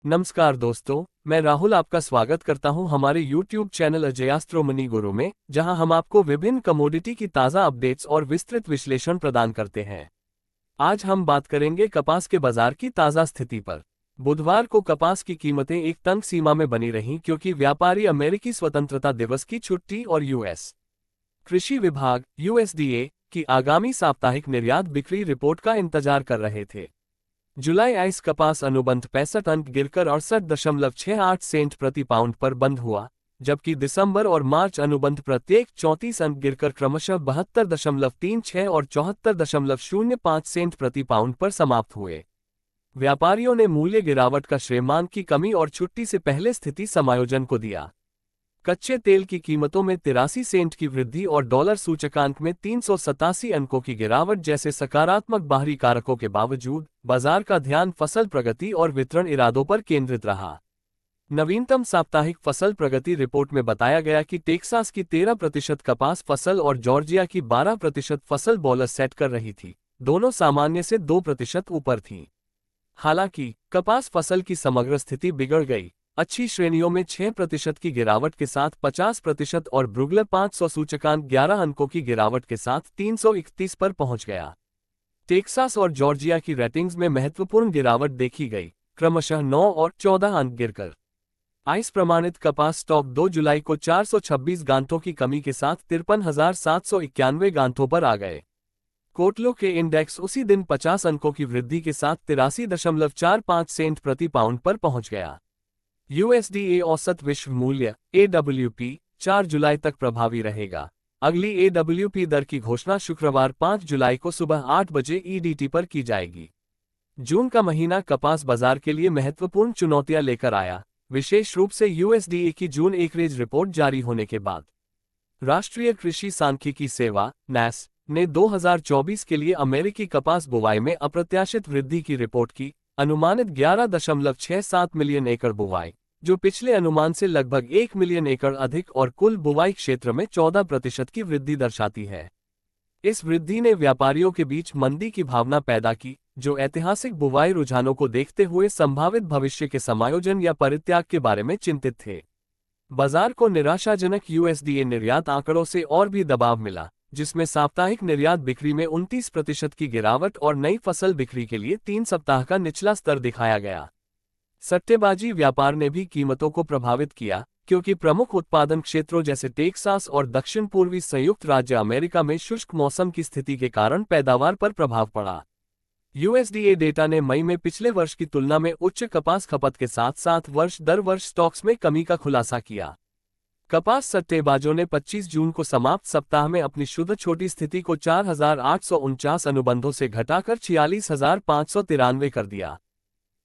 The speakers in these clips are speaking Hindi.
नमस्कार दोस्तों, मैं राहुल आपका स्वागत करता हूं हमारे YouTube चैनल अजयास्त्रो मनी गुरु में, जहां हम आपको विभिन्न कमोडिटी की ताज़ा अपडेट्स और विस्तृत विश्लेषण प्रदान करते हैं। आज हम बात करेंगे कपास के बाजार की ताज़ा स्थिति पर। बुधवार को कपास की कीमतें एक तंग सीमा में बनी रहीं क्योंकि व्यापारी अमेरिकी स्वतंत्रता दिवस की छुट्टी और यूएस कृषि विभाग USDA की आगामी साप्ताहिक निर्यात बिक्री रिपोर्ट का इंतजार कर रहे थे। जुलाई आइस कपास अनुबंध 65 अंक गिरकर 68.68 सेंट प्रति पाउंड पर बंद हुआ, जबकि दिसंबर और मार्च अनुबंध प्रत्येक 34 अंक गिरकर क्रमशः 72.36 और 74.05 सेंट प्रति पाउंड पर समाप्त हुए। व्यापारियों ने मूल्य गिरावट का श्रेय मांग की कमी और छुट्टी से पहले स्थिति समायोजन को दिया। कच्चे तेल की कीमतों में 83 सेंट की वृद्धि और डॉलर सूचकांक में 387 अंकों की गिरावट जैसे सकारात्मक बाहरी कारकों के बावजूद बाजार का ध्यान फसल प्रगति और वितरण इरादों पर केंद्रित रहा। नवीनतम साप्ताहिक फसल प्रगति रिपोर्ट में बताया गया कि टेक्सास की 13% कपास फसल और जॉर्जिया की 12% फसल बोनस सेट कर रही थी, दोनों सामान्य से 2% ऊपर थीं। हालांकि कपास फसल की समग्र स्थिति बिगड़ गई। अच्छी श्रेणियों में 6% की गिरावट के साथ 50% और ब्रुगलर 500 सूचकांक 11 अंकों की गिरावट के साथ 331 पर पहुंच गया। टेक्सास और जॉर्जिया की रेटिंग्स में महत्वपूर्ण गिरावट देखी गई, क्रमशः 9 और 14 अंक गिरकर। आइस प्रमाणित कपास स्टॉक 2 जुलाई को 426 गांठों की कमी के साथ 53,791 गांठों पर आ गए। कोटलो के इंडेक्स उसी दिन 50 अंकों की वृद्धि के साथ 83.45 सेंट प्रति पाउंड पर पहुंच गया। USDA औसत विश्व मूल्य AWP 4 जुलाई तक प्रभावी रहेगा। अगली AWP दर की घोषणा शुक्रवार 5 जुलाई को सुबह 8 बजे EDT पर की जाएगी। जून का महीना कपास बाजार के लिए महत्वपूर्ण चुनौतियां लेकर आया, विशेष रूप से USDA की जून एकरेज रिपोर्ट जारी होने के बाद। राष्ट्रीय कृषि सांख्यिकी सेवा NASS ने 2024 के लिए अमेरिकी कपास बुवाई में अप्रत्याशित वृद्धि की रिपोर्ट की, अनुमानित 11.67 मिलियन एकड़ बुवाई, जो पिछले अनुमान से लगभग 1 मिलियन एकड़ अधिक और कुल बुवाई क्षेत्र में 14% की वृद्धि दर्शाती है। इस वृद्धि ने व्यापारियों के बीच मंदी की भावना पैदा की, जो ऐतिहासिक बुवाई रुझानों को देखते हुए संभावित भविष्य के समायोजन या परित्याग के बारे में चिंतित थे। बाजार को निराशाजनक USDA निर्यात आंकड़ों से और भी दबाव मिला, जिसमें साप्ताहिक निर्यात बिक्री में 29% की गिरावट और नई फसल बिक्री के लिए 3 सप्ताह का निचला स्तर दिखाया गया। सट्टेबाजी व्यापार ने भी कीमतों को प्रभावित किया, क्योंकि प्रमुख उत्पादन क्षेत्रों जैसे टेक्सास और दक्षिण पूर्वी संयुक्त राज्य अमेरिका में शुष्क मौसम की स्थिति के कारण पैदावार पर प्रभाव पड़ा। USDA डेटा ने मई में पिछले वर्ष की तुलना में उच्च कपास खपत के साथ साथ वर्ष दर वर्ष स्टॉक्स में कमी का खुलासा किया। कपास सट्टेबाजों ने 25 जून को समाप्त सप्ताह में अपनी शुद्ध छोटी स्थिति को 4,849 अनुबंधों से घटाकर 46,593 कर दिया।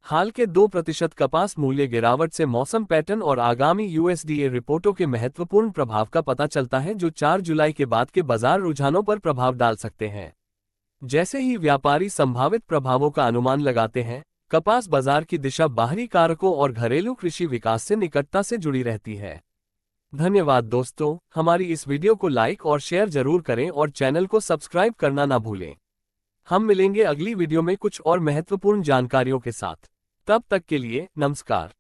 हाल के 2% कपास मूल्य गिरावट से मौसम पैटर्न और आगामी USDA रिपोर्टों के महत्वपूर्ण प्रभाव का पता चलता है, जो 4 जुलाई के बाद के बाजार रुझानों पर प्रभाव डाल सकते हैं। जैसे ही व्यापारी संभावित प्रभावों का अनुमान लगाते हैं, कपास बाजार की दिशा बाहरी कारकों और घरेलू कृषि विकास से निकटता से जुड़ी रहती है। धन्यवाद दोस्तों, हमारी इस वीडियो को लाइक और शेयर जरूर करें और चैनल को सब्सक्राइब करना ना भूलें। हम मिलेंगे अगली वीडियो में कुछ और महत्वपूर्ण जानकारियों के साथ। तब तक के लिए नमस्कार।